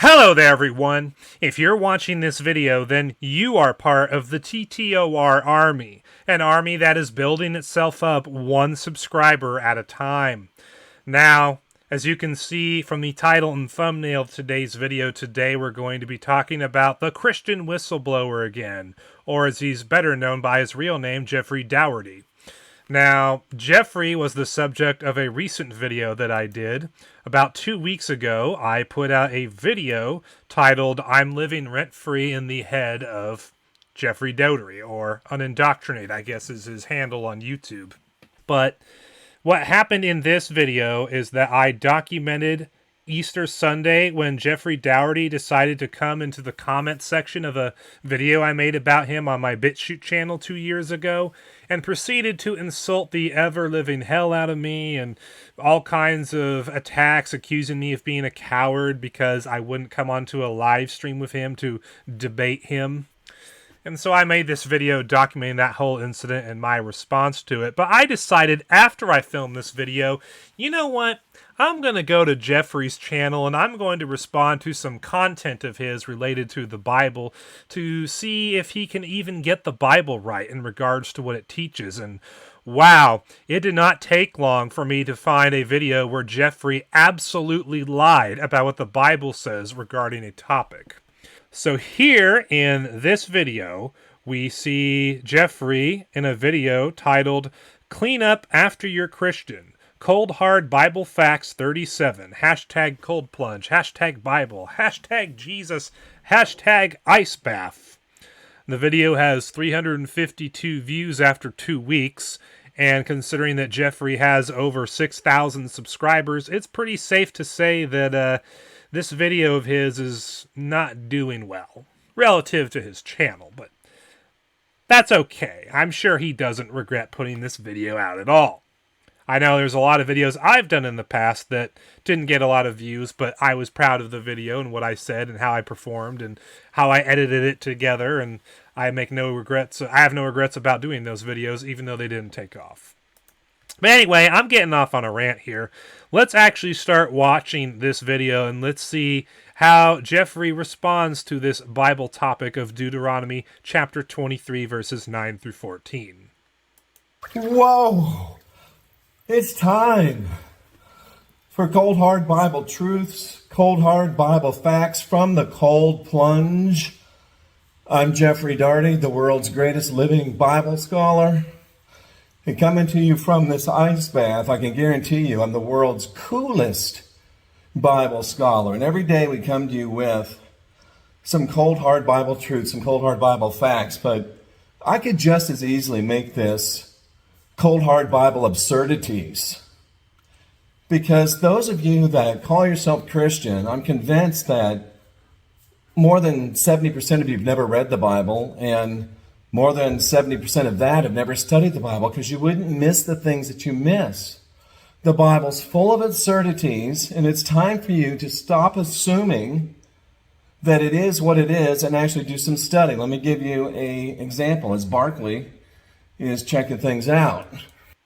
Hello there, everyone. If you're watching this video, then you are part of the TTOR army, an army that is building itself up one subscriber at a time. Now, as you can see from the title and thumbnail of today's video, today we're going to be talking about the Christian whistleblower again, or as he's better known by his real name, Jeffrey Daugherty. Now, Jeffrey was the subject of a recent video that I did. About 2 weeks ago, I put out a video titled, I'm Living Rent-Free in the Head of Jeffrey Daugherty, or Unindoctrinate, I guess is his handle on YouTube. But what happened in this video is that I documented Easter Sunday when Jeffrey Daugherty decided to come into the comment section of a video I made about him on my BitChute channel 2 years ago and proceeded to insult the ever-living hell out of me and all kinds of attacks accusing me of being a coward because I wouldn't come onto a live stream with him to debate him. And so I made this video documenting that whole incident and my response to it. But I decided after I filmed this video, you know what? I'm going to go to Jeffrey's channel and I'm going to respond to some content of his related to the Bible to see if he can even get the Bible right in regards to what it teaches. And wow, it did not take long for me to find a video where Jeffrey absolutely lied about what the Bible says regarding a topic. So here in this video, we see Jeffrey in a video titled, Clean Up After You're Christian. Cold Hard Bible Facts 37. Hashtag Cold Plunge. Hashtag Bible. Hashtag Jesus. Hashtag Ice Bath. The video has 352 views after 2 weeks. And considering that Jeffrey has over 6,000 subscribers, it's pretty safe to say that this video of his is not doing well relative to his channel, but that's okay. I'm sure he doesn't regret putting this video out at all. I know there's a lot of videos I've done in the past that didn't get a lot of views, but I was proud of the video and what I said and how I performed and how I edited it together, and I make no regrets. I have no regrets about doing those videos, even though they didn't take off. But anyway, I'm getting off on a rant here. Let's actually start watching this video and let's see how Jeffrey responds to this Bible topic of Deuteronomy chapter 23, verses 9 through 14. Whoa! It's time for cold hard Bible truths, cold hard Bible facts from the cold plunge. I'm Jeffrey Daugherty, the world's greatest living Bible scholar. And coming to you from this ice bath, I can guarantee you I'm the world's coolest Bible scholar. And every day we come to you with some cold hard Bible truths, some cold hard Bible facts. But I could just as easily make this cold hard Bible absurdities. Because those of you that call yourself Christian, I'm convinced that more than 70% of you have never read the Bible, and more than 70% of that have never studied the Bible, because you wouldn't miss the things that you miss. The Bible's full of absurdities, and it's time for you to stop assuming that it is what it is and actually do some study. Let me give you an example as Barkley is checking things out.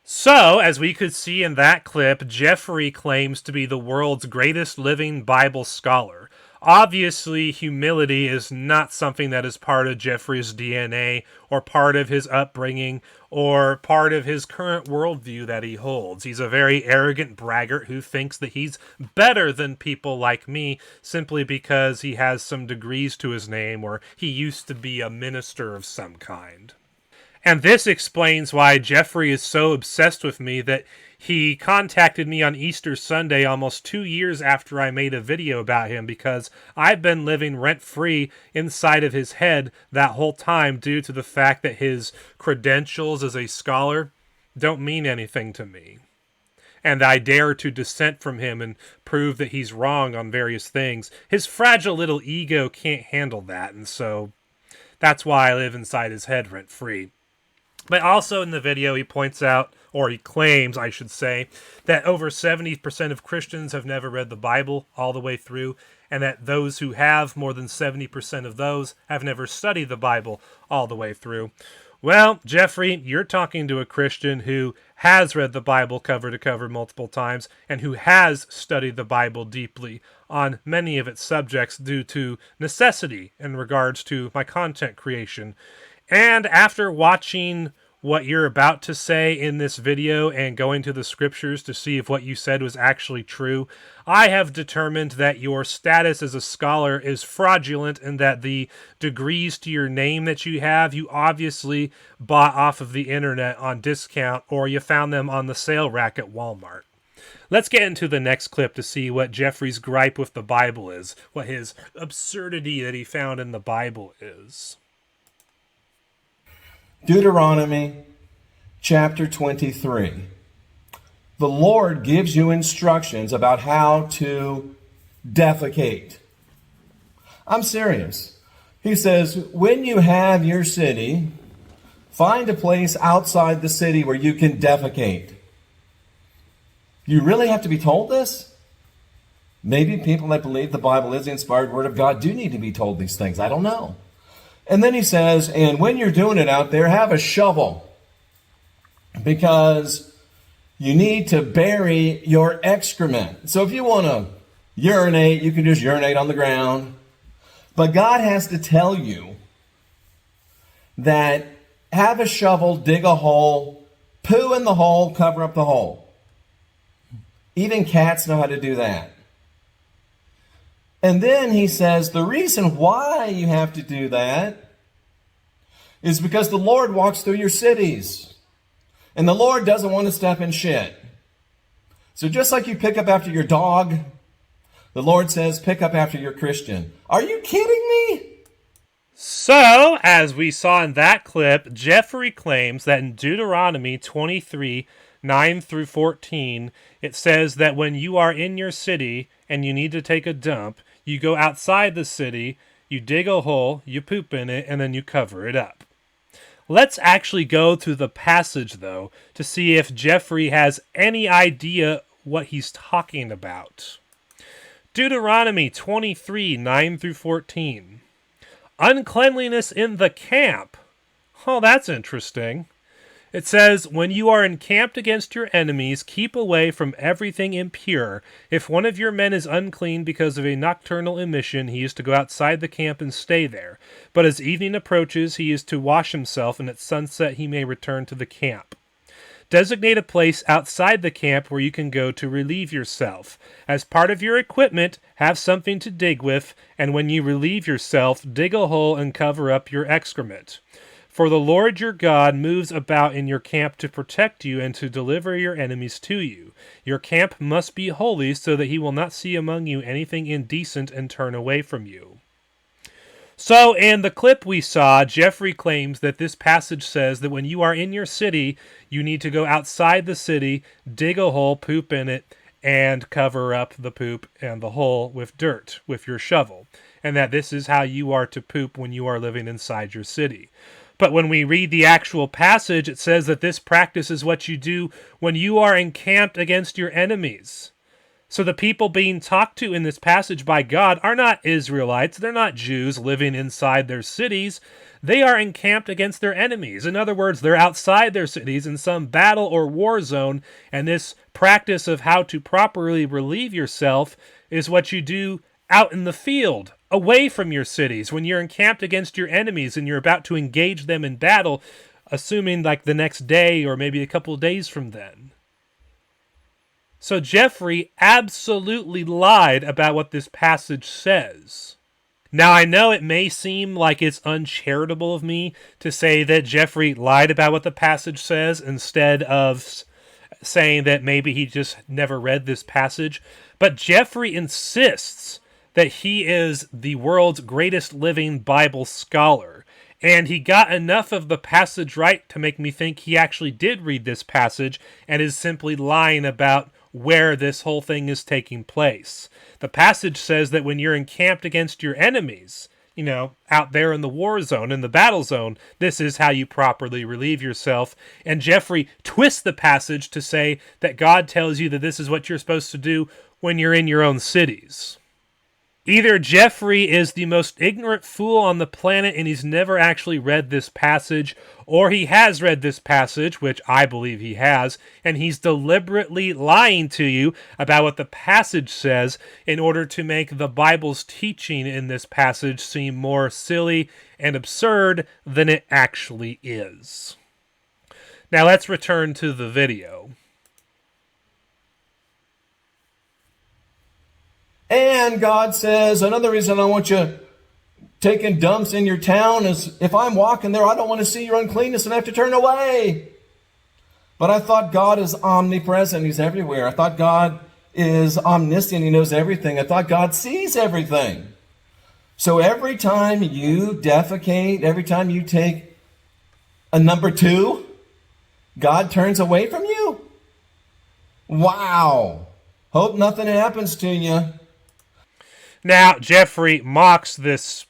So, as we could see in that clip, Jeffrey claims to be the world's greatest living Bible scholar. Obviously, humility is not something that is part of Jeffrey's DNA or part of his upbringing or part of his current worldview that he holds. He's a very arrogant braggart who thinks that he's better than people like me simply because he has some degrees to his name or he used to be a minister of some kind. And this explains why Jeffrey is so obsessed with me that he contacted me on Easter Sunday almost 2 years after I made a video about him, because I've been living rent-free inside of his head that whole time due to the fact that his credentials as a scholar don't mean anything to me. And I dare to dissent from him and prove that he's wrong on various things. His fragile little ego can't handle that, and so that's why I live inside his head rent-free. But also in the video, he points out, or he claims, I should say, that over 70% of Christians have never read the Bible all the way through, and that those who have, more than 70% of those, have never studied the Bible all the way through. Well, Jeffrey, you're talking to a Christian who has read the Bible cover to cover multiple times and who has studied the Bible deeply on many of its subjects due to necessity in regards to my content creation. And after watching what you're about to say in this video and going to the scriptures to see if what you said was actually true, I have determined that your status as a scholar is fraudulent and that the degrees to your name that you have, you obviously bought off of the internet on discount or you found them on the sale rack at Walmart. Let's get into the next clip to see what Jeffrey's gripe with the Bible is, what his absurdity that he found in the Bible is. Deuteronomy chapter 23. The Lord gives you instructions about how to defecate. I'm serious. He says, when you have your city, find a place outside the city where you can defecate. You really have to be told this? Maybe people that believe the Bible is the inspired word of God do need to be told these things. I don't know. And then he says, and when you're doing it out there, have a shovel, because you need to bury your excrement. So if you want to urinate, you can just urinate on the ground. But God has to tell you that have a shovel, dig a hole, poo in the hole, cover up the hole. Even cats know how to do that. And then he says, the reason why you have to do that is because the Lord walks through your cities. And the Lord doesn't want to step in shit. So just like you pick up after your dog, the Lord says, pick up after your Christian. Are you kidding me? So, as we saw in that clip, Jeffrey claims that in Deuteronomy 23, 9 through 14, it says that when you are in your city and you need to take a dump, you go outside the city, you dig a hole, you poop in it, and then you cover it up. Let's actually go to the passage, though, to see if Jeffrey has any idea what he's talking about. Deuteronomy 23, 9 through 14. Uncleanliness in the camp. Oh, that's interesting. It says, when you are encamped against your enemies, keep away from everything impure. If one of your men is unclean because of a nocturnal emission, he is to go outside the camp and stay there. But as evening approaches, he is to wash himself, and at sunset he may return to the camp. Designate a place outside the camp where you can go to relieve yourself. As part of your equipment, have something to dig with, and when you relieve yourself, dig a hole and cover up your excrement. For the Lord your God moves about in your camp to protect you and to deliver your enemies to you. Your camp must be holy so that he will not see among you anything indecent and turn away from you. So in the clip we saw, Jeffrey claims that this passage says that when you are in your city, you need to go outside the city, dig a hole, poop in it, and cover up the poop and the hole with dirt, with your shovel. And that this is how you are to poop when you are living inside your city. But when we read the actual passage, it says that this practice is what you do when you are encamped against your enemies. So the people being talked to in this passage by God are not Israelites. They're not Jews living inside their cities. They are encamped against their enemies. In other words, they're outside their cities in some battle or war zone, and this practice of how to properly relieve yourself is what you do out in the field, away from your cities, when you're encamped against your enemies and you're about to engage them in battle, assuming like the next day or maybe a couple of days from then. So Jeffrey absolutely lied about what this passage says. Now, I know it may seem like it's uncharitable of me to say that Jeffrey lied about what the passage says instead of saying that maybe he just never read this passage, but Jeffrey insists that he is the world's greatest living Bible scholar. And he got enough of the passage right to make me think he actually did read this passage and is simply lying about where this whole thing is taking place. The passage says that when you're encamped against your enemies, you know, out there in the war zone, in the battle zone, this is how you properly relieve yourself. And Jeffrey twists the passage to say that God tells you that this is what you're supposed to do when you're in your own cities. Either Jeffrey is the most ignorant fool on the planet and he's never actually read this passage, or he has read this passage, which I believe he has, and he's deliberately lying to you about what the passage says in order to make the Bible's teaching in this passage seem more silly and absurd than it actually is. Now let's return to the video. And God says, another reason I want you taking dumps in your town is if I'm walking there, I don't want to see your uncleanness and have to turn away. But I thought God is omnipresent. He's everywhere. I thought God is omniscient. He knows everything. I thought God sees everything. So every time you defecate, every time you take a number 2, God turns away from you? Wow. Hope nothing happens to you. Now, Jeffrey mocks this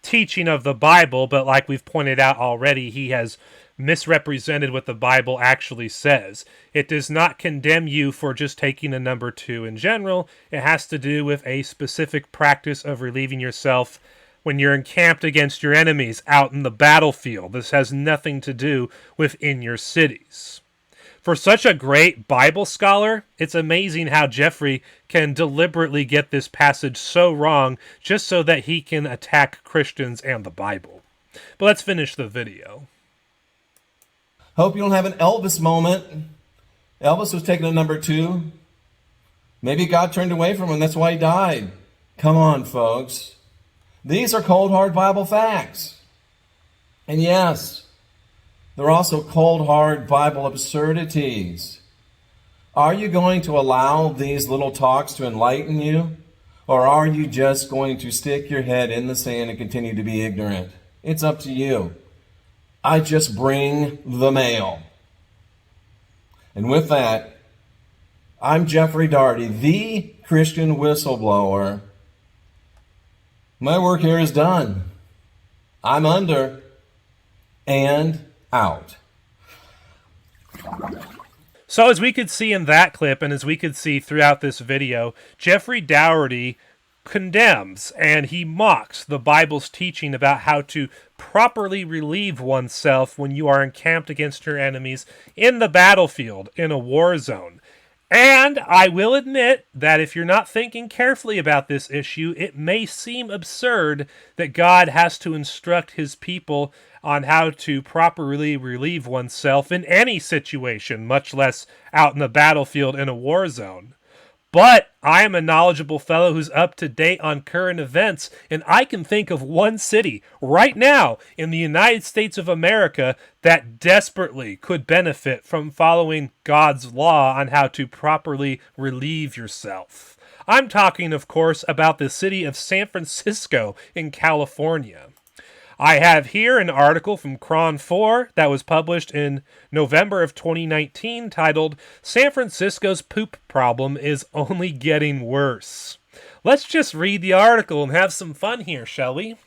teaching of the Bible, but like we've pointed out already, he has misrepresented what the Bible actually says. It does not condemn you for just taking a number 2 in general. It has to do with a specific practice of relieving yourself when you're encamped against your enemies out in the battlefield. This has nothing to do with in your cities. For such a great Bible scholar, it's amazing how Jeffrey can deliberately get this passage so wrong just so that he can attack Christians and the Bible. But let's finish the video. Hope you don't have an Elvis moment. Elvis was taking a number 2. Maybe God turned away from him. That's why he died. Come on, folks. These are cold, hard Bible facts. And yes, they're also cold, hard Bible absurdities. Are you going to allow these little talks to enlighten you? Or are you just going to stick your head in the sand and continue to be ignorant? It's up to you. I just bring the mail. And with that, I'm Jeffrey Daugherty, the Christian whistleblower. My work here is done. I'm under and out. So as we could see in that clip, and as we could see throughout this video, Jeffrey Daugherty condemns and he mocks the Bible's teaching about how to properly relieve oneself when you are encamped against your enemies in the battlefield, in a war zone. And I will admit that if you're not thinking carefully about this issue, it may seem absurd that God has to instruct his people on how to properly relieve oneself in any situation, much less out in the battlefield in a war zone. But I am a knowledgeable fellow who's up to date on current events, and I can think of one city right now in the United States of America that desperately could benefit from following God's law on how to properly relieve yourself. I'm talking, of course, about the city of San Francisco in California. I have here an article from Cron 4 that was published in November of 2019 titled, "San Francisco's Poop Problem is Only Getting Worse." Let's just read the article and have some fun here, shall we?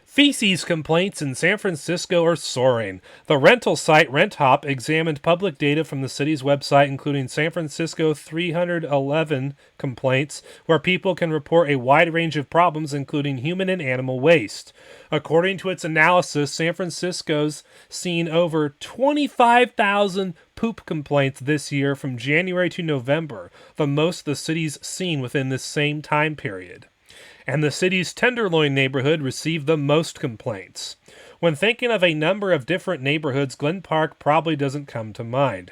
Feces complaints in San Francisco are soaring. The rental site RentHop examined public data from the city's website, including San Francisco 311 complaints, where people can report a wide range of problems, including human and animal waste. According to its analysis, San Francisco's seen over 25,000 poop complaints this year from January to November, the most the city's seen within this same time period. And the city's Tenderloin neighborhood received the most complaints. When thinking of a number of different neighborhoods, Glen Park probably doesn't come to mind.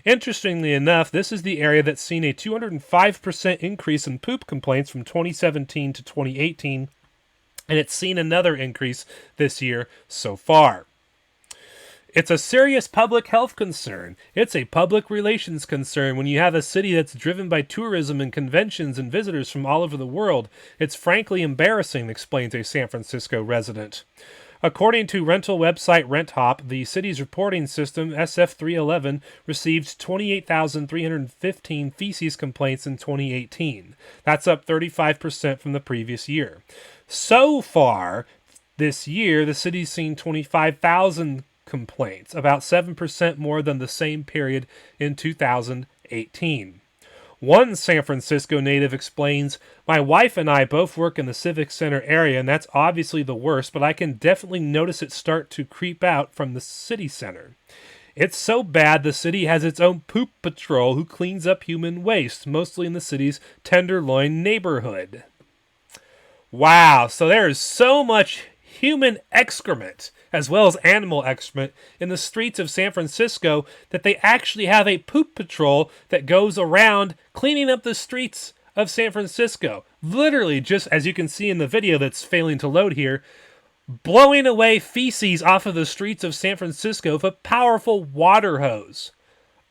Interestingly enough, this is the area that's seen a 205% increase in poop complaints from 2017 to 2018, and it's seen another increase this year so far. It's a serious public health concern. It's a public relations concern when you have a city that's driven by tourism and conventions and visitors from all over the world. It's frankly embarrassing, explains a San Francisco resident. According to rental website RentHop, the city's reporting system, SF311, received 28,315 feces complaints in 2018. That's up 35% from the previous year. So far this year, the city's seen 25,000 complaints, about 7% more than the same period in 2018. One San Francisco native explains, "My wife and I both work in the Civic Center area, and that's obviously the worst, but I can definitely notice it start to creep out from the city center. It's so bad the city has its own poop patrol who cleans up human waste, mostly in the city's Tenderloin neighborhood." Wow, so there is so much human excrement, as well as animal excrement, in the streets of San Francisco that they actually have a poop patrol that goes around cleaning up the streets of San Francisco. Literally, just as you can see in the video that's failing to load here, blowing away feces off of the streets of San Francisco with a powerful water hose.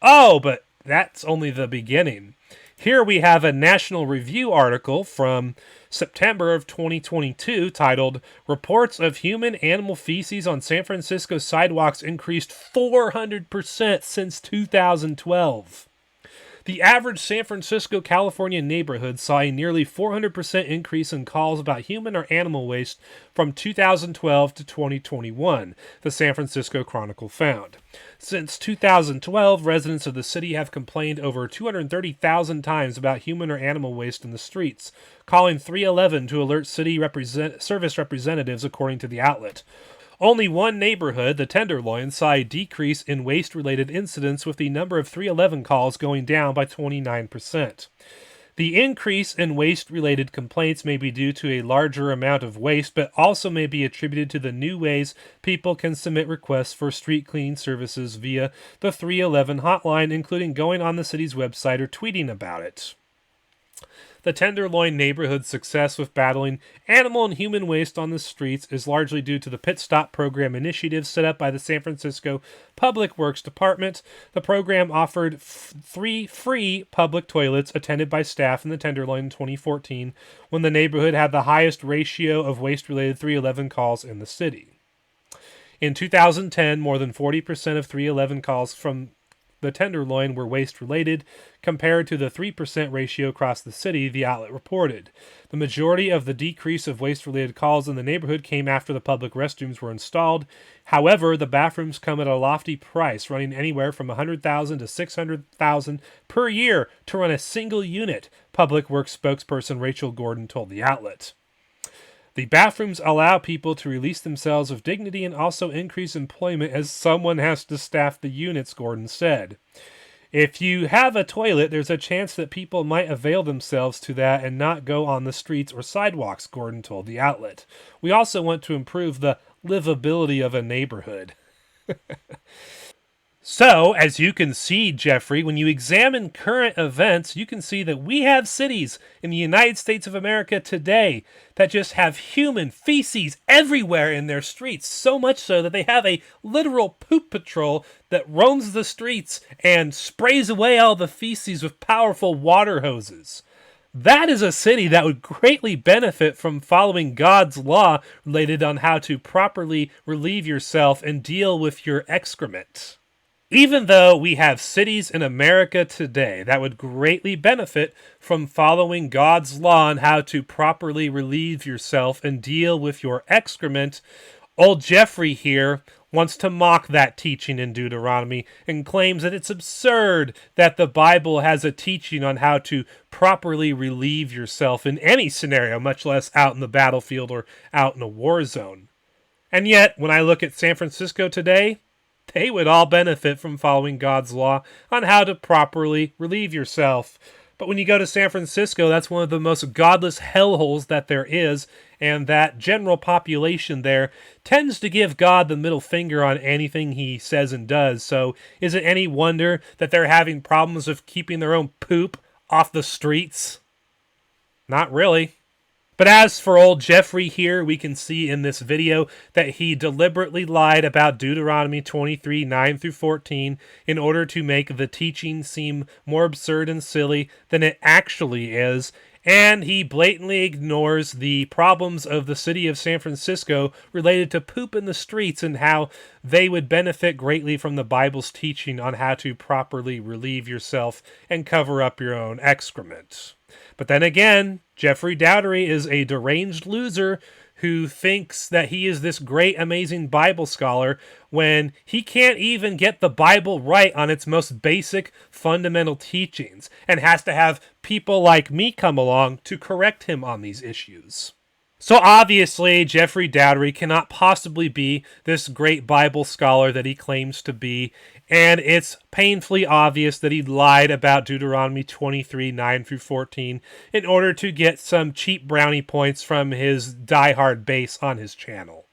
Oh, but that's only the beginning. Here we have a National Review article from September of 2022 titled, "Reports of Human Animal Feces on San Francisco Sidewalks Increased 400% since 2012. The average San Francisco, California neighborhood saw a nearly 400% increase in calls about human or animal waste from 2012 to 2021, the San Francisco Chronicle found. Since 2012, residents of the city have complained over 230,000 times about human or animal waste in the streets, calling 311 to alert city service representatives, according to the outlet. Only one neighborhood, the Tenderloin, saw a decrease in waste-related incidents, with the number of 311 calls going down by 29%. The increase in waste-related complaints may be due to a larger amount of waste, but also may be attributed to the new ways people can submit requests for street cleaning services via the 311 hotline, including going on the city's website or tweeting about it. The Tenderloin neighborhood's success with battling animal and human waste on the streets is largely due to the Pit Stop program initiative set up by the San Francisco Public Works Department. The program offered 3 free public toilets attended by staff in the Tenderloin in 2014, when the neighborhood had the highest ratio of waste-related 311 calls in the city. In 2010, more than 40% of 311 calls from the Tenderloin were waste-related, compared to the 3% ratio across the city, the outlet reported. The majority of the decrease of waste-related calls in the neighborhood came after the public restrooms were installed. However, the bathrooms come at a lofty price, running anywhere from $100,000 to $600,000 per year to run a single unit, Public Works spokesperson Rachel Gordon told the outlet. The bathrooms allow people to release themselves with dignity and also increase employment, as someone has to staff the units, Gordon said. If you have a toilet, there's a chance that people might avail themselves to that and not go on the streets or sidewalks, Gordon told the outlet. We also want to improve the livability of a neighborhood. So, as you can see, Jeffrey, when you examine current events, you can see that we have cities in the United States of America today that just have human feces everywhere in their streets, so much so that they have a literal poop patrol that roams the streets and sprays away all the feces with powerful water hoses. That is a city that would greatly benefit from following God's law related on how to properly relieve yourself and deal with your excrement. Even though we have cities in America today that would greatly benefit from following God's law on how to properly relieve yourself and deal with your excrement, old Jeffrey here wants to mock that teaching in Deuteronomy and claims that it's absurd that the Bible has a teaching on how to properly relieve yourself in any scenario, much less out in the battlefield or out in a war zone. And yet, when I look at San Francisco today, they would all benefit from following God's law on how to properly relieve yourself. But when you go to San Francisco, that's one of the most godless hellholes that there is, and that general population there tends to give God the middle finger on anything he says and does. So is it any wonder that they're having problems with keeping their own poop off the streets? Not really. But as for old Jeffrey here, we can see in this video that he deliberately lied about Deuteronomy 23, 9 through 14 in order to make the teaching seem more absurd and silly than it actually is, and he blatantly ignores the problems of the city of San Francisco related to poop in the streets and how they would benefit greatly from the Bible's teaching on how to properly relieve yourself and cover up your own excrement. But then again, Jeffrey Daugherty is a deranged loser who thinks that he is this great, amazing Bible scholar when he can't even get the Bible right on its most basic, fundamental teachings, and has to have people like me come along to correct him on these issues. So obviously, Jeffrey Daugherty cannot possibly be this great Bible scholar that he claims to be, and it's painfully obvious that he lied about Deuteronomy 23, 9 through 14 in order to get some cheap brownie points from his diehard base on his channel.